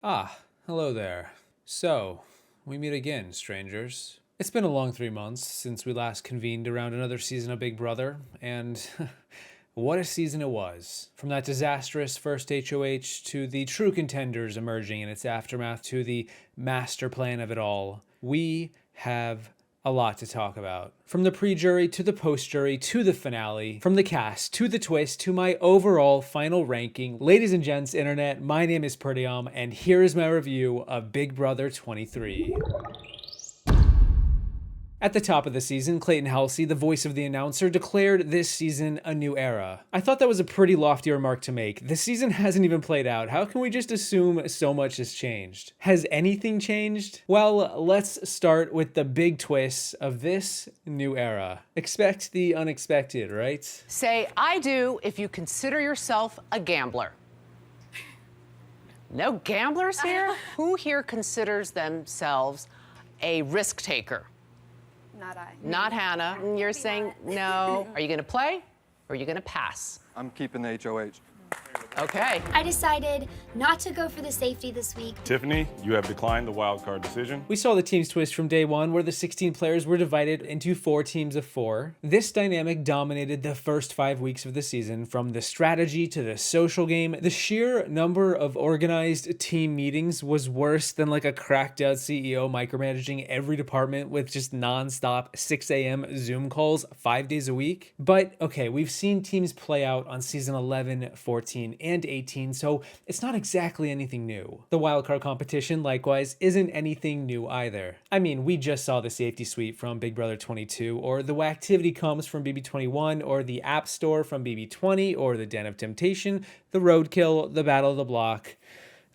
Hello there. So, we meet again, strangers. It's been a long 3 months since we last convened around another season of Big Brother, and what a season it was. From that disastrous first HOH to the true contenders emerging in its aftermath to the master plan of it all, we have a lot to talk about. From the pre-jury to the post-jury to the finale, from the cast to the twist to my overall final ranking. Ladies and gents, internet, my name is Peridiam, and here is my review of Big Brother 23. At the top of the season, Clayton Halsey, the voice of the announcer, declared this season a new era. I thought that was a pretty lofty remark to make. This season hasn't even played out. How can we just assume so much has changed? Has anything changed? Well, let's start with the big twists of this new era. Expect the unexpected, right? Say, I do if you consider yourself a gambler. No gamblers here? Who here considers themselves a risk taker? Not I. Not Hannah. You're saying no. Are you going to play or are you going to pass? I'm keeping the HOH. Okay. I decided not to go for the safety this week. Tiffany, you have declined the wild card decision. We saw the teams twist from day one, where the 16 players were divided into 4 teams of 4. This dynamic dominated the first 5 weeks of the season, from the strategy to the social game. The sheer number of organized team meetings was worse than like a cracked out CEO micromanaging every department with just non-stop 6 a.m. Zoom calls 5 days a week. But okay, we've seen teams play out on season 11, 14, and 18, so it's not exactly anything new. The wildcard competition, likewise, isn't anything new either. I mean, we just saw the safety suite from Big Brother 22, or the Whacktivity comes from BB21, or the App Store from BB20, or the Den of Temptation, the Roadkill, the Battle of the Block,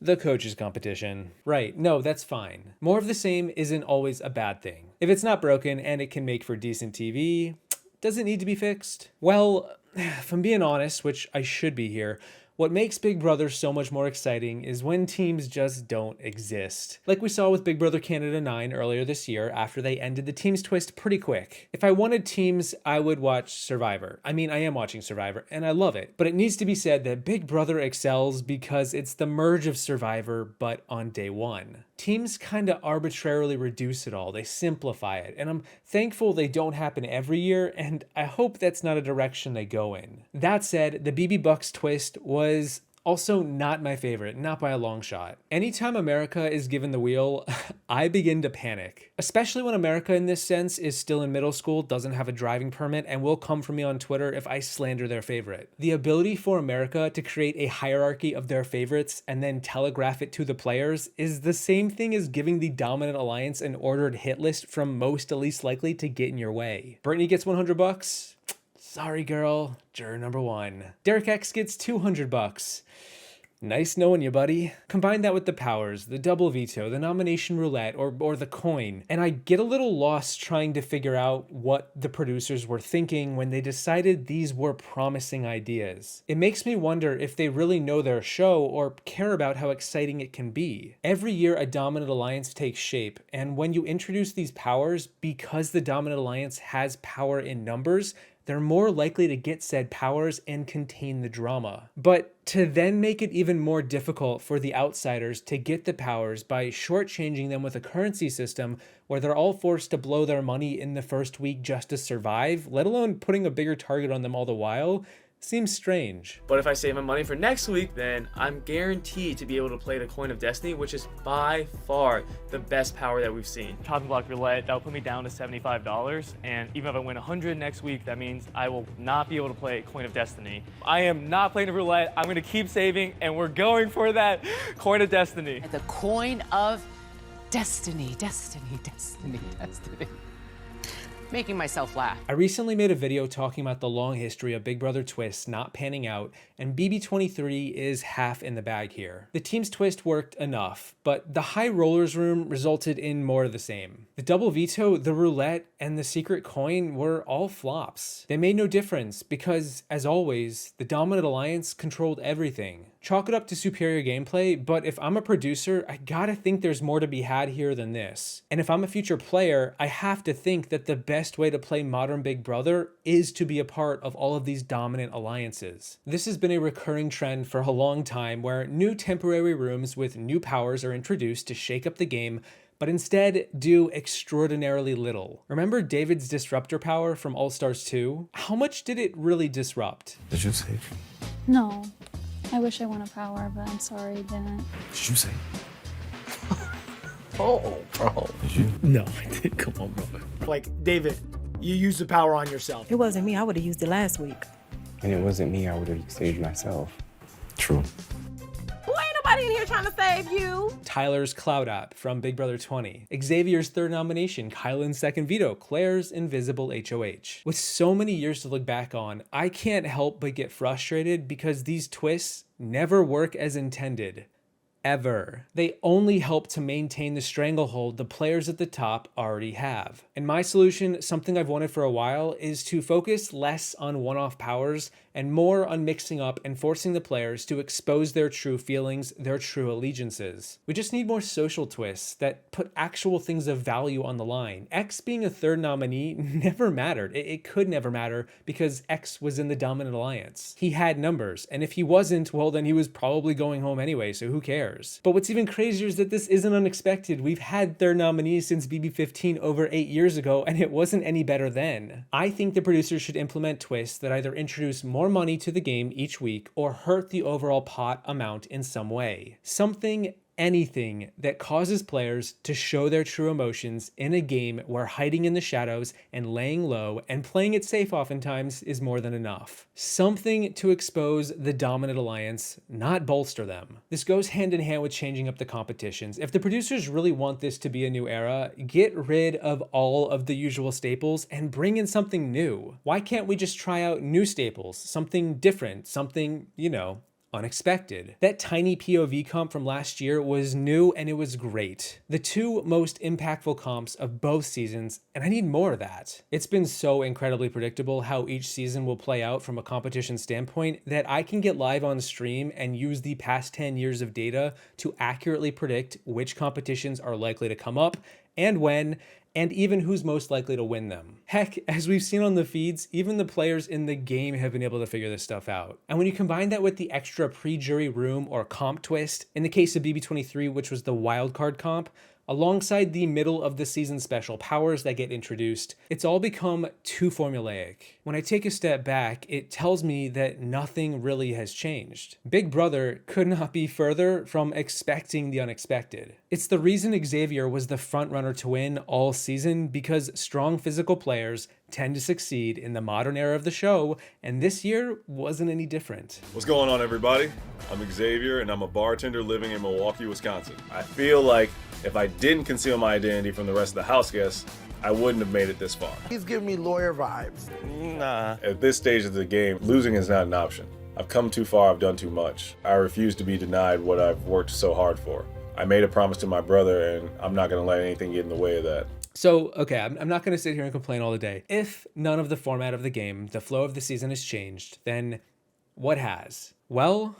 the coaches competition. Right, no, that's fine. More of the same isn't always a bad thing. If it's not broken and it can make for decent TV, does it need to be fixed? Well, if I'm being honest, which I should be here, what makes Big Brother so much more exciting is when teams just don't exist. Like we saw with Big Brother Canada 9 earlier this year after they ended the teams twist pretty quick. If I wanted teams, I would watch Survivor. I mean, I am watching Survivor and I love it. But it needs to be said that Big Brother excels because it's the merge of Survivor, but on day one. Teams kind of arbitrarily reduce it all. They simplify it. And I'm thankful they don't happen every year, and I hope that's not a direction they go in. That said, the BB Bucks twist was also not my favorite, not by a long shot. Anytime America is given the wheel, I begin to panic. Especially when America in this sense is still in middle school, doesn't have a driving permit, and will come for me on Twitter if I slander their favorite. The ability for America to create a hierarchy of their favorites and then telegraph it to the players is the same thing as giving the dominant alliance an ordered hit list from most to least likely to get in your way. Brittany gets $100. Sorry, girl. Juror number 1. Derek X gets $200. Nice knowing you, buddy. Combine that with the powers, the double veto, the nomination roulette, or the coin, and I get a little lost trying to figure out what the producers were thinking when they decided these were promising ideas. It makes me wonder if they really know their show or care about how exciting it can be. Every year a dominant alliance takes shape, and when you introduce these powers, because the dominant alliance has power in numbers, they're more likely to get said powers and contain the drama. But to then make it even more difficult for the outsiders to get the powers by shortchanging them with a currency system where they're all forced to blow their money in the first week just to survive, let alone putting a bigger target on them all the while, seems strange. But if I save my money for next week, then I'm guaranteed to be able to play the Coin of Destiny, which is by far the best power that we've seen. Chopping block roulette, that'll put me down to $75. And even if I win 100 next week, that means I will not be able to play Coin of Destiny. I am not playing the roulette. I'm going to keep saving, and we're going for that Coin of Destiny. The Coin of Destiny, Destiny, Destiny, Destiny. Making myself laugh. I recently made a video talking about the long history of Big Brother twists not panning out, and BB23 is half in the bag here. The team's twist worked enough, but the high rollers room resulted in more of the same. The double veto, the roulette, and the secret coin were all flops. They made no difference because, as always, the dominant alliance controlled everything. Chalk it up to superior gameplay, but if I'm a producer, I gotta think there's more to be had here than this. And if I'm a future player, I have to think that the best way to play modern Big Brother is to be a part of all of these dominant alliances. This has been a recurring trend for a long time where new temporary rooms with new powers are introduced to shake up the game, but instead do extraordinarily little. Remember David's disruptor power from All-Stars 2? How much did it really disrupt? Did you say? No. I wish I won a power, but I'm sorry I didn't. Did you say? Oh, bro. Did you? No, I didn't. Come on, brother. Like, David, you used the power on yourself. It wasn't me. I would have used it last week. And it wasn't me. I would have saved myself. True. Nobody in here trying to save you. Tyler's Cloud App from Big Brother 20. Xavier's third nomination, Kylan's second veto, Claire's invisible HOH. With so many years to look back on, I can't help but get frustrated because these twists never work as intended. Ever. They only help to maintain the stranglehold the players at the top already have. And my solution, something I've wanted for a while, is to focus less on one-off powers and more on mixing up and forcing the players to expose their true feelings, their true allegiances. We just need more social twists that put actual things of value on the line. X being a third nominee never mattered. It could never matter because X was in the dominant alliance. He had numbers, and if he wasn't, well then he was probably going home anyway, so who cares? But what's even crazier is that this isn't unexpected. We've had third nominees since BB15 over 8 years ago, and it wasn't any better then. I think the producers should implement twists that either introduce more money to the game each week or hurt the overall pot amount in some way. Anything that causes players to show their true emotions in a game where hiding in the shadows and laying low and playing it safe oftentimes is more than enough. Something to expose the dominant alliance, not bolster them. This goes hand in hand with changing up the competitions. If the producers really want this to be a new era, get rid of all of the usual staples and bring in something new. Why can't we just try out new staples, something different, something, unexpected? That tiny POV comp from last year was new and it was great. The two most impactful comps of both seasons, and I need more of that. It's been so incredibly predictable how each season will play out from a competition standpoint that I can get live on stream and use the past 10 years of data to accurately predict which competitions are likely to come up and when, and even who's most likely to win them. Heck, as we've seen on the feeds, even the players in the game have been able to figure this stuff out. And when you combine that with the extra pre-jury room or comp twist, in the case of BB23, which was the wildcard comp, alongside the middle of the season special powers that get introduced, it's all become too formulaic. When I take a step back, it tells me that nothing really has changed. Big Brother could not be further from expecting the unexpected. It's the reason Xavier was the front runner to win all season, because strong physical players tend to succeed in the modern era of the show, and this year wasn't any different. What's going on, everybody? I'm Xavier, and I'm a bartender living in Milwaukee, Wisconsin. I feel like if I didn't conceal my identity from the rest of the house guests, I wouldn't have made it this far. He's giving me lawyer vibes. Nah. At this stage of the game, losing is not an option. I've come too far, I've done too much. I refuse to be denied what I've worked so hard for. I made a promise to my brother, and I'm not gonna let anything get in the way of that. So, okay, I'm not going to sit here and complain all the day. If none of the format of the game, the flow of the season has changed, then what has? Well,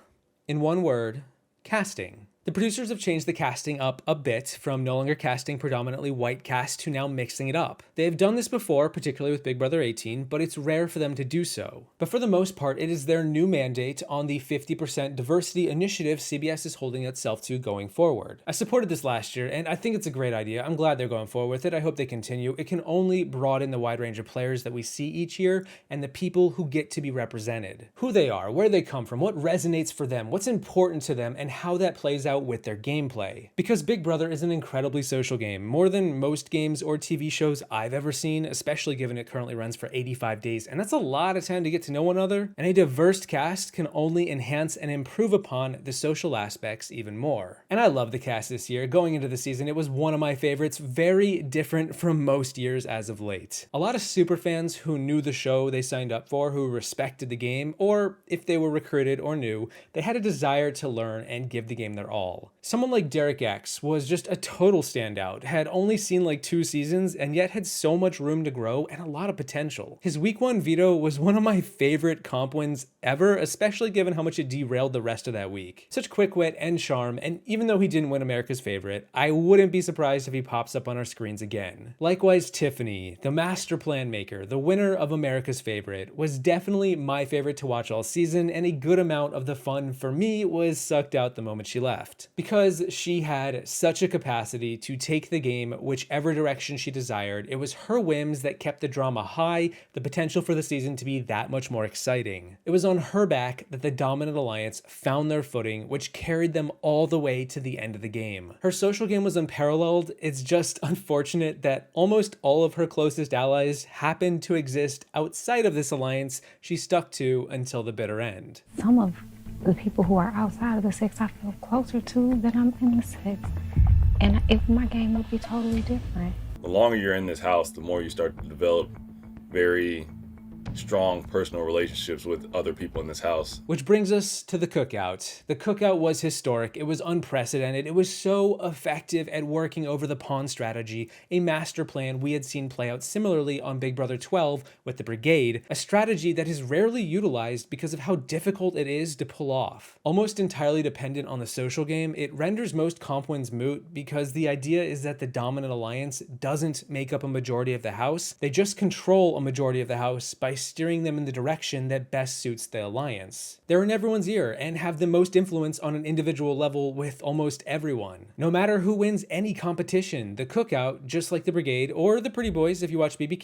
in one word, casting. The producers have changed the casting up a bit from no longer casting predominantly white cast to now mixing it up. They have done this before, particularly with Big Brother 18, but it's rare for them to do so. But for the most part, it is their new mandate on the 50% diversity initiative CBS is holding itself to going forward. I supported this last year, and I think it's a great idea. I'm glad they're going forward with it. I hope they continue. It can only broaden the wide range of players that we see each year and the people who get to be represented. Who they are, where they come from, what resonates for them, what's important to them, and how that plays out with their gameplay. Because Big Brother is an incredibly social game, more than most games or TV shows I've ever seen, especially given it currently runs for 85 days, and that's a lot of time to get to know one another, and a diverse cast can only enhance and improve upon the social aspects even more. And I love the cast this year. Going into the season, it was one of my favorites, very different from most years as of late. A lot of super fans who knew the show they signed up for, who respected the game, or if they were recruited or new, they had a desire to learn and give the game their all. all. Someone like Derek X was just a total standout, had only seen like 2 seasons and yet had so much room to grow and a lot of potential. His week 1 veto was one of my favorite comp wins ever, especially given how much it derailed the rest of that week. Such quick wit and charm, and even though he didn't win America's favorite, I wouldn't be surprised if he pops up on our screens again. Likewise, Tiffany, the master plan maker, the winner of America's favorite, was definitely my favorite to watch all season, and a good amount of the fun for me was sucked out the moment she left. Because she had such a capacity to take the game whichever direction she desired, it was her whims that kept the drama high, the potential for the season to be that much more exciting. It was on her back that the dominant alliance found their footing, which carried them all the way to the end of the game. Her social game was unparalleled. It's just unfortunate that almost all of her closest allies happened to exist outside of this alliance she stuck to until the bitter end. Some of the people who are outside of the six I feel closer to than I'm in the six. And if my game would be totally different. The longer you're in this house, the more you start to develop very strong personal relationships with other people in this house. Which brings us to the Cookout. The Cookout was historic, it was unprecedented, it was so effective at working over the pawn strategy, a master plan we had seen play out similarly on Big Brother 12 with the Brigade, a strategy that is rarely utilized because of how difficult it is to pull off. Almost entirely dependent on the social game, it renders most comp wins moot because the idea is that the dominant alliance doesn't make up a majority of the house, they just control a majority of the house by steering them in the direction that best suits the alliance. They're in everyone's ear and have the most influence on an individual level with almost everyone. No matter who wins any competition, the Cookout, just like the Brigade or the Pretty Boys if you watch BB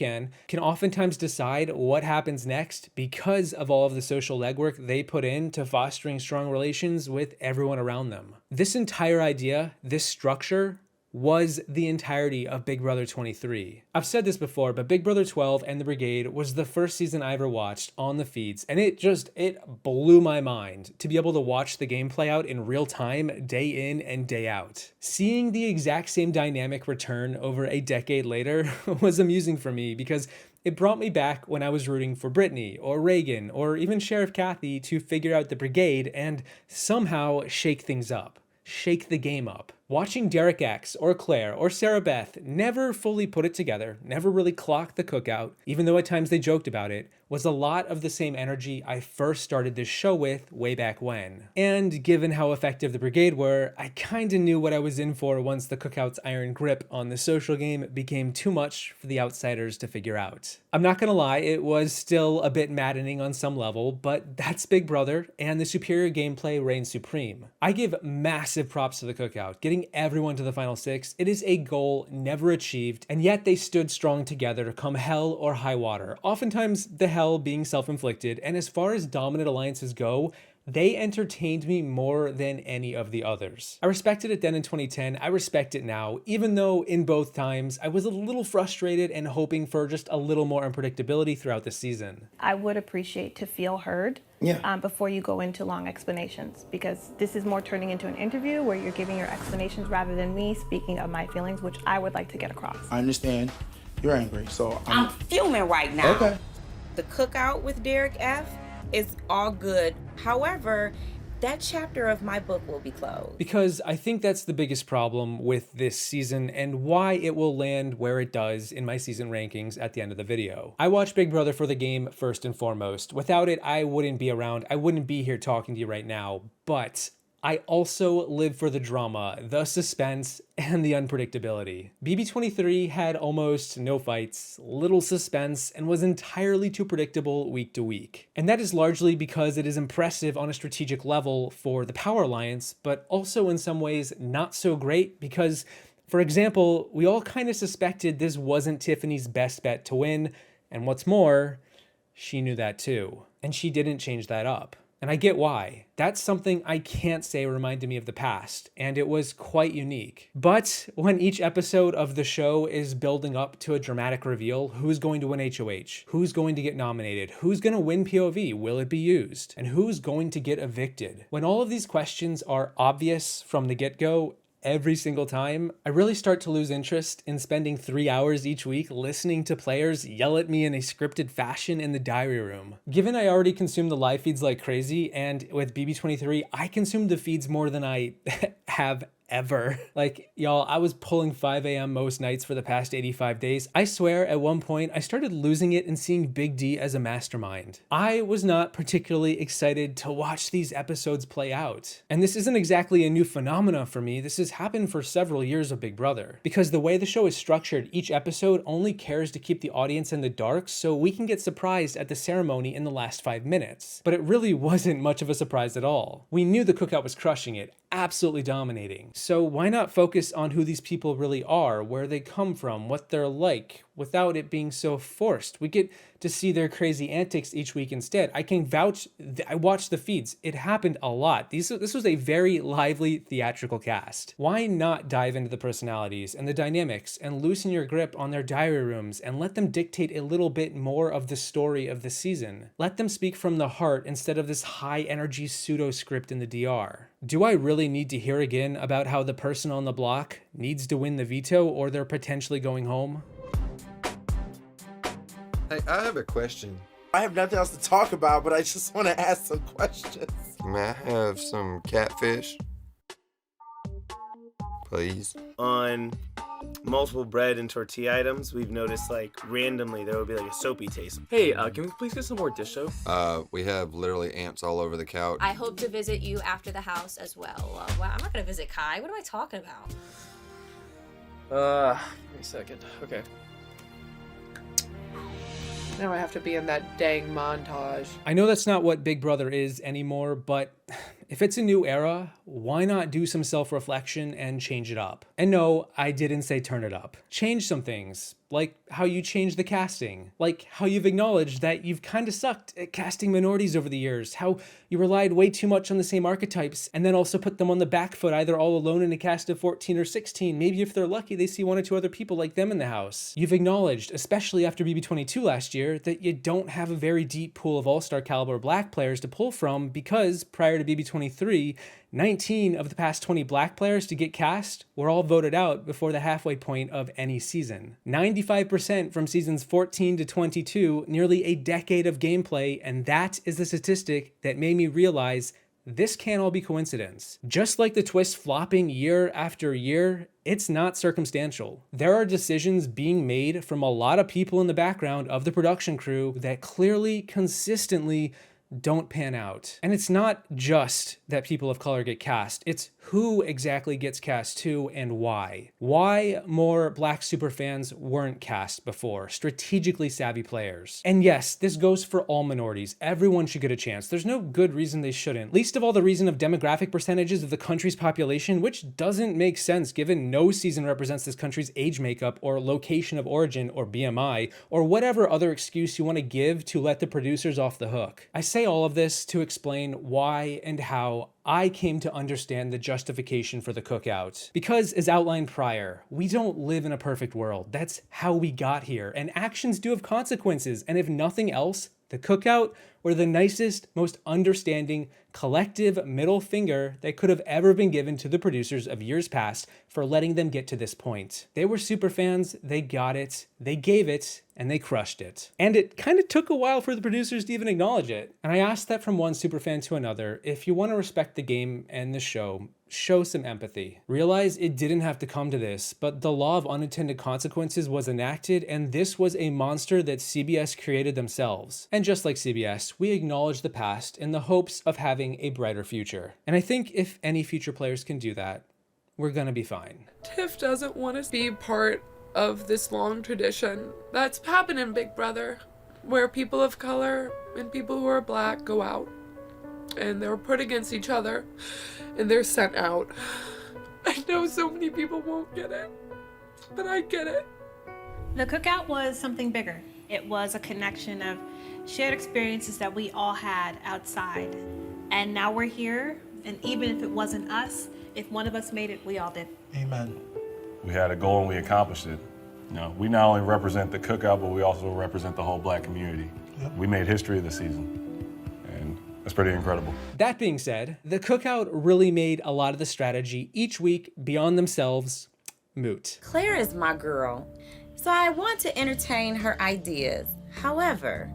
can oftentimes decide what happens next because of all of the social legwork they put into fostering strong relations with everyone around them. This entire idea, this structure, was the entirety of Big Brother 23. I've said this before, but Big Brother 12 and the Brigade was the first season I ever watched on the feeds, and it blew my mind to be able to watch the game play out in real time, day in and day out. Seeing the exact same dynamic return over a decade later was amusing for me because it brought me back when I was rooting for Brittany or Reagan or even Sheriff Kathy to figure out the Brigade and somehow shake things up. Shake the game up. Watching Derek X or Claire or Sarah Beth never fully put it together, never really clocked the Cookout, even though at times they joked about it, was a lot of the same energy I first started this show with way back when. And given how effective the Brigade were, I kinda knew what I was in for once the Cookout's iron grip on the social game became too much for the outsiders to figure out. I'm not gonna lie, it was still a bit maddening on some level, but that's Big Brother, and the superior gameplay reigns supreme. I give massive props to the Cookout. Getting everyone to the final 6, it is a goal never achieved, and yet they stood strong together come hell or high water, oftentimes the hell being self-inflicted, and as far as dominant alliances go, they entertained me more than any of the others. I respected it then in 2010, I respect it now, even though in both times I was a little frustrated and hoping for just a little more unpredictability throughout the season. I would appreciate to feel heard before you go into long explanations, because this is more turning into an interview where you're giving your explanations rather than me speaking of my feelings, which I would like to get across. I understand you're angry, so I'm fuming right now. Okay. The Cookout with Derek F is all good. However, that chapter of my book will be closed. Because I think that's the biggest problem with this season and why it will land where it does in my season rankings at the end of the video. I watch Big Brother for the game first and foremost. Without it, I wouldn't be around. I wouldn't be here talking to you right now, but I also live for the drama, the suspense, and the unpredictability. BB23 had almost no fights, little suspense, and was entirely too predictable week to week. And that is largely because it is impressive on a strategic level for the Power Alliance, but also in some ways not so great because, for example, we all kind of suspected this wasn't Tiffany's best bet to win, and what's more, she knew that too. And she didn't change that up. And I get why. That's something I can't say reminded me of the past, and it was quite unique. But when each episode of the show is building up to a dramatic reveal, who's going to win HOH? Who's going to get nominated? Who's going to win POV? Will it be used? And who's going to get evicted? When all of these questions are obvious from the get-go, every single time, I really start to lose interest in spending 3 hours each week listening to players yell at me in a scripted fashion in the diary room. Given I already consume the live feeds like crazy, and with BB23, I consume the feeds more than I have ever. Like, y'all, I was pulling 5 a.m. most nights for the past 85 days. I swear at one point I started losing it and seeing Big D as a mastermind. I was not particularly excited to watch these episodes play out. And this isn't exactly a new phenomena for me. This has happened for several years of Big Brother. Because the way the show is structured, each episode only cares to keep the audience in the dark so we can get surprised at the ceremony in the last 5 minutes. But it really wasn't much of a surprise at all. We knew the Cookout was crushing it, absolutely dominating. So why not focus on who these people really are, where they come from, what they're like, without it being so forced? We get to see their crazy antics each week instead. I can vouch, I watched the feeds. It happened a lot. This was a very lively theatrical cast. Why not dive into the personalities and the dynamics and loosen your grip on their diary rooms and let them dictate a little bit more of the story of the season? Let them speak from the heart instead of this high energy pseudo script in the DR. Do I really need to hear again about how the person on the block needs to win the veto or they're potentially going home? Hey, I have a question. I have nothing else to talk about, but I just want to ask some questions. May I have some catfish? Please. On multiple bread and tortilla items, we've noticed like randomly there will be like a soapy taste. Hey, can we please get some more dish soap? We have literally ants all over the couch. I hope to visit you after the house as well. Wow, I'm not gonna visit Kai. What am I talking about? Give me a second. Okay. Now I have to be in that dang montage. I know that's not what Big Brother is anymore, but if it's a new era, why not do some self-reflection and change it up? And no, I didn't say turn it up. Change some things, like how you change the casting, like how you've acknowledged that you've kind of sucked at casting minorities over the years, how you relied way too much on the same archetypes and then also put them on the back foot either all alone in a cast of 14 or 16. Maybe if they're lucky, they see 1 or 2 other people like them in the house. You've acknowledged, especially after BB22 last year, that you don't have a very deep pool of all-star caliber black players to pull from because prior to BB23, 19 of the past 20 black players to get cast were all voted out before the halfway point of any season. 95% from seasons 14 to 22, nearly a decade of gameplay, and that is the statistic that made me realize this can't all be coincidence. Just like the twist flopping year after year, it's not circumstantial. There are decisions being made from a lot of people in the background of the production crew that clearly, consistently don't pan out. And it's not just that people of color get cast, it's who exactly gets cast too and why. Why more black superfans weren't cast before, strategically savvy players. And yes, this goes for all minorities. Everyone should get a chance. There's no good reason they shouldn't. Least of all the reason of demographic percentages of the country's population, which doesn't make sense given no season represents this country's age makeup or location of origin or BMI or whatever other excuse you want to give to let the producers off the hook. I say all of this to explain why and how I came to understand the justification for the Cookout. Because, as outlined prior, we don't live in a perfect world. That's how we got here, and actions do have consequences, and if nothing else, the Cookout were the nicest, most understanding, collective middle finger that could have ever been given to the producers of years past for letting them get to this point. They were super fans, they got it, they gave it, and they crushed it. And it kind of took a while for the producers to even acknowledge it. And I asked that from one superfan to another, if you want to respect the game and the show, show some empathy. Realize it didn't have to come to this, but the law of unintended consequences was enacted, and this was a monster that CBS created themselves. And just like CBS, we acknowledge the past in the hopes of having a brighter future. And I think if any future players can do that, we're gonna be fine. Tiff doesn't want to be part of this long tradition that's happened in Big Brother, where people of color and people who are black go out and they're put against each other and they're sent out. I know so many people won't get it, but I get it. The Cookout was something bigger. It was a connection of shared experiences that we all had outside. And now we're here, and even if it wasn't us, if one of us made it, we all did. Amen. We had a goal and we accomplished it. You know, we not only represent the Cookout, but we also represent the whole black community. Yep. We made history this season. And That's pretty incredible. That being said, the Cookout really made a lot of the strategy each week beyond themselves moot. Claire is my girl, so I want to entertain her ideas. However,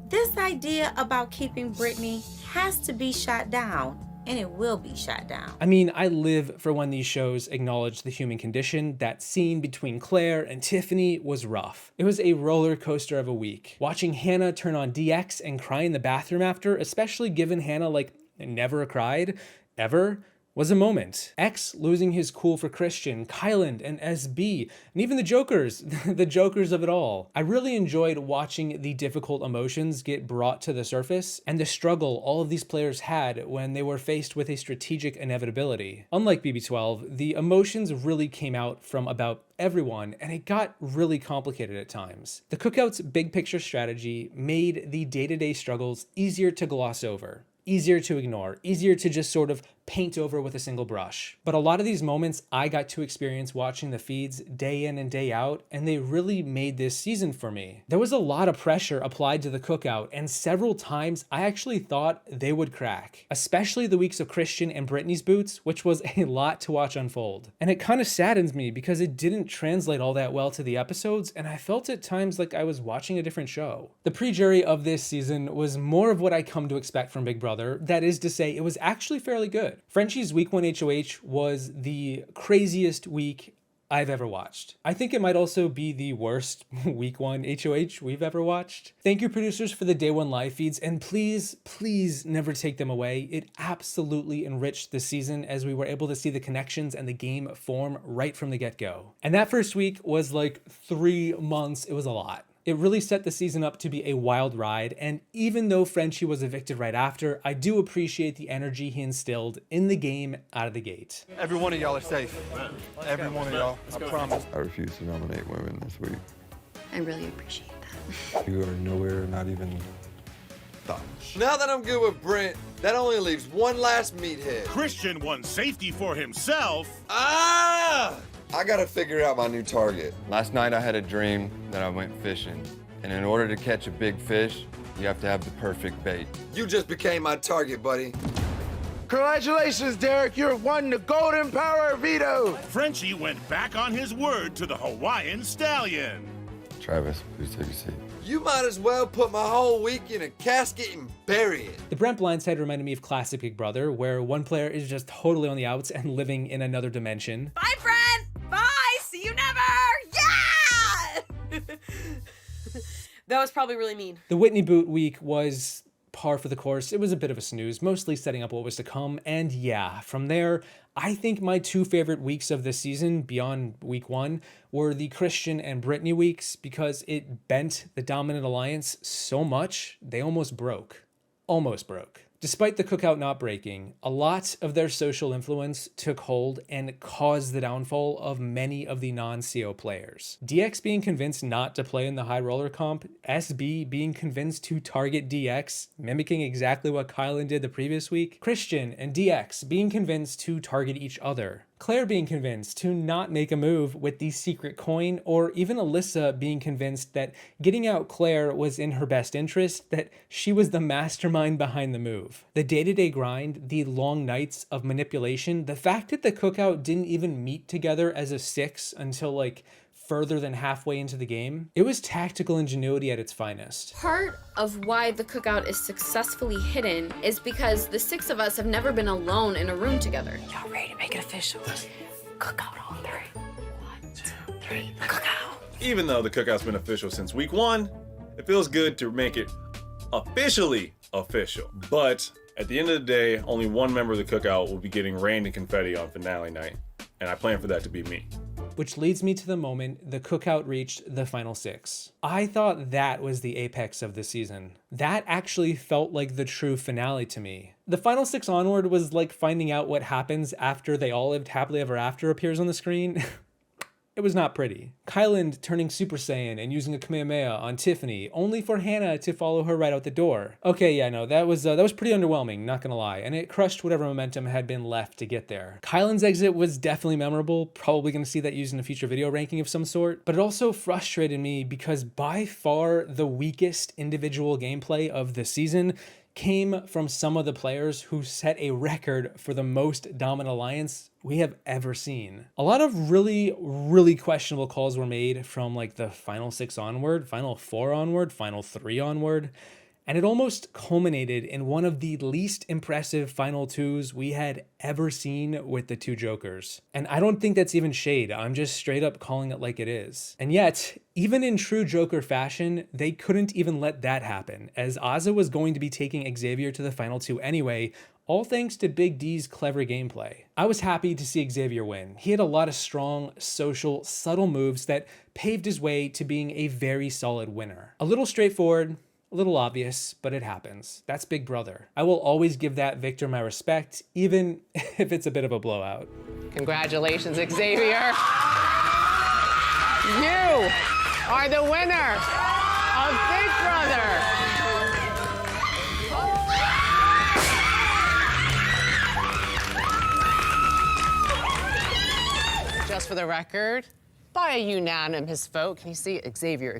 this idea about keeping Brittany has to be shot down, and it will be shot down. I mean, I live for when these shows acknowledge the human condition. That scene between Claire and Tiffany was rough. It was a roller coaster of a week. Watching Hannah turn on DX and cry in the bathroom after, especially given Hannah never cried, ever, was a moment. X losing his cool for Christian, Kyland, and SB, and even the Jokers, the Jokers of it all. I really enjoyed watching the difficult emotions get brought to the surface and the struggle all of these players had when they were faced with a strategic inevitability. Unlike BB12, the emotions really came out from about everyone, and it got really complicated at times. The Cookout's big picture strategy made the day-to-day struggles easier to gloss over, easier to ignore, easier to just sort of paint over with a single brush. But a lot of these moments I got to experience watching the feeds day in and day out, and they really made this season for me. There was a lot of pressure applied to the Cookout, and several times I actually thought they would crack, especially the weeks of Christian and Brittany's boots, which was a lot to watch unfold. And it kind of saddens me because it didn't translate all that well to the episodes, and I felt at times like I was watching a different show. The pre-jury of this season was more of what I come to expect from Big Brother. That is to say, it was actually fairly good. Frenchie's week 1 HOH was the craziest week I've ever watched. I think it might also be the worst week 1 HOH we've ever watched. Thank you, producers, for the day 1 live feeds, and please, please never take them away. It absolutely enriched the season as we were able to see the connections and the game form right from the get-go. And that first week was like 3 months. It was a lot. It really set the season up to be a wild ride, and even though Frenchie was evicted right after, I do appreciate the energy he instilled in the game out of the gate. Every one of y'all are safe. Every one of y'all, I promise. I refuse to nominate women this week. I really appreciate that. You are nowhere, not even thought. Now that I'm good with Brent, that only leaves one last meathead. Christian won safety for himself. Ah! I gotta figure out my new target. Last night I had a dream that I went fishing. And in order to catch a big fish, you have to have the perfect bait. You just became my target, buddy. Congratulations, Derek. You have won the Golden Power Veto. Frenchie went back on his word to the Hawaiian Stallion. Travis, please take a seat. You might as well put my whole week in a casket and bury it. The Brent Blindside reminded me of classic Big Brother, where one player is just totally on the outs and living in another dimension. Bye, Brent. Bye. See you never. Yeah. That was probably really mean. The Whitney boot week was par for the course. It was a bit of a snooze, mostly setting up what was to come. And yeah, from there, I think my 2 favorite weeks of this season, beyond week 1, were the Christian and Brittany weeks, because it bent the dominant alliance so much, they almost broke. Almost broke. Despite the Cookout not breaking, a lot of their social influence took hold and caused the downfall of many of the non-CO players. DX being convinced not to play in the high roller comp, SB being convinced to target DX, mimicking exactly what Kylan did the previous week, Christian and DX being convinced to target each other, Claire being convinced to not make a move with the secret coin, or even Alyssa being convinced that getting out Claire was in her best interest, that she was the mastermind behind the move. The day-to-day grind, the long nights of manipulation, the fact that the Cookout didn't even meet together as a 6 until further than halfway into the game, it was tactical ingenuity at its finest. Part of why the Cookout is successfully hidden is because the 6 of us have never been alone in a room together. Y'all ready to make it official? Cookout on 3. 1, 2, 3. Cookout. Even though the Cookout's been official since week 1, it feels good to make it officially official. But at the end of the day, only one member of the Cookout will be getting rained in confetti on finale night, and I plan for that to be me. Which leads me to the moment the Cookout reached the final 6. I thought that was the apex of the season. That actually felt like the true finale to me. The final 6 onward was like finding out what happens after they all lived happily ever after appears on the screen. It was not pretty. Kylan turning Super Saiyan and using a Kamehameha on Tiffany, only for Hannah to follow her right out the door. Okay, yeah, no, that was pretty underwhelming, not gonna lie, and it crushed whatever momentum had been left to get there. Kylan's exit was definitely memorable, probably gonna see that used in a future video ranking of some sort, but it also frustrated me because by far the weakest individual gameplay of the season came from some of the players who set a record for the most dominant alliance we have ever seen. A lot of really questionable calls were made from like the final 6 onward, final 4 onward, final 3 onward, and it almost culminated in one of the least impressive final 2s we had ever seen with the 2 Jokers. And I don't think that's even shade, I'm just straight up calling it like it is. And yet, even in true Joker fashion, they couldn't even let that happen, as Ozza was going to be taking Xavier to the final 2 anyway, all thanks to Big D's clever gameplay. I was happy to see Xavier win. He had a lot of strong, social, subtle moves that paved his way to being a very solid winner. A little straightforward, a little obvious, but it happens. That's Big Brother. I will always give that victor my respect, even if it's a bit of a blowout. Congratulations, Xavier. You are the winner of Big Brother. Just for the record, by a unanimous vote, can you see Xavier?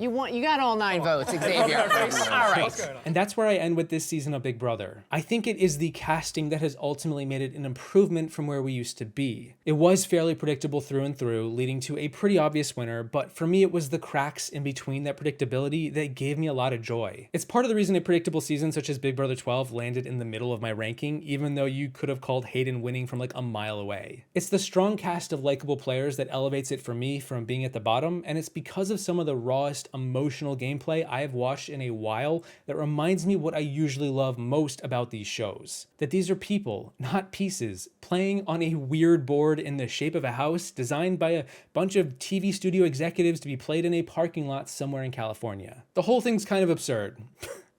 You got all 9 votes, Xavier. All right. And that's where I end with this season of Big Brother. I think it is the casting that has ultimately made it an improvement from where we used to be. It was fairly predictable through and through, leading to a pretty obvious winner, but for me it was the cracks in between that predictability that gave me a lot of joy. It's part of the reason a predictable season such as Big Brother 12 landed in the middle of my ranking, even though you could have called Hayden winning from like a mile away. It's the strong cast of likable players that elevates it for me from being at the bottom, and it's because of some of the rawest emotional gameplay I have watched in a while that reminds me what I usually love most about these shows. That these are people, not pieces, playing on a weird board in the shape of a house designed by a bunch of TV studio executives to be played in a parking lot somewhere in California. The whole thing's kind of absurd.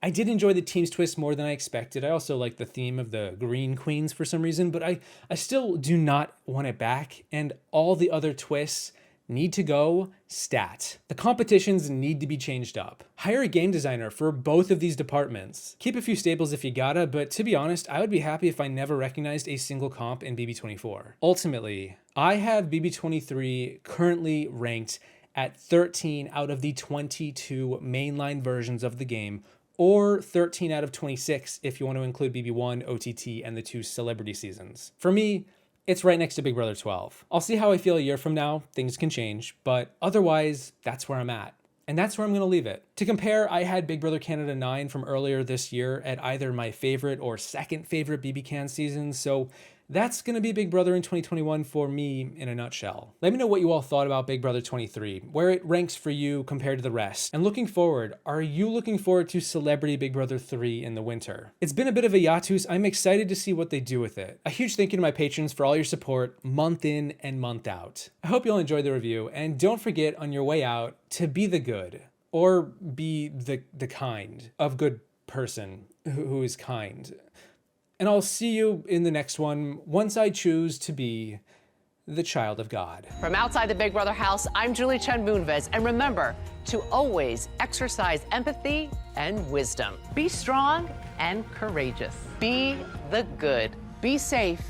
I did enjoy the team's twist more than I expected. I also like the theme of the Green Queens for some reason, but I still do not want it back, and all the other twists need to go stat. The competitions need to be changed up. Hire a game designer for both of these departments. Keep a few staples if you gotta, but to be honest, I would be happy if I never recognized a single comp in BB24. Ultimately, I have BB23 currently ranked at 13 out of the 22 mainline versions of the game, or 13 out of 26 if you want to include BB1, OTT, and the 2 celebrity seasons. For me, it's right next to Big Brother 12. I'll see how I feel a year from now, things can change, but otherwise, that's where I'm at. And that's where I'm gonna leave it. To compare, I had Big Brother Canada 9 from earlier this year at either my favorite or second favorite BB Can season, so that's gonna be Big Brother in 2021 for me in a nutshell. Let me know what you all thought about Big Brother 23, where it ranks for you compared to the rest. And looking forward, are you looking forward to Celebrity Big Brother 3 in the winter? It's been a bit of a hiatus. I'm excited to see what they do with it. A huge thank you to my patrons for all your support month in and month out. I hope you all enjoyed the review, and don't forget on your way out to be the good, or be the kind of good person who is kind. And I'll see you in the next one once I choose to be the child of God. From outside the Big Brother house, I'm Julie Chen Moonves, and remember to always exercise empathy and wisdom. Be strong and courageous. Be the good. Be safe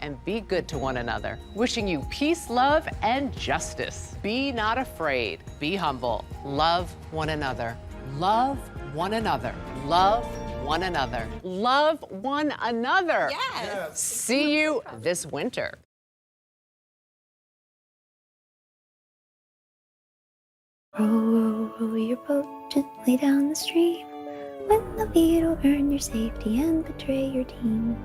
and be good to one another. Wishing you peace, love, and justice. Be not afraid. Be humble. Love one another. Love one another. Love one another. Love one another. Yes. See you this winter. Row, row, row your boat gently down the stream. When the beat will earn your safety and betray your team.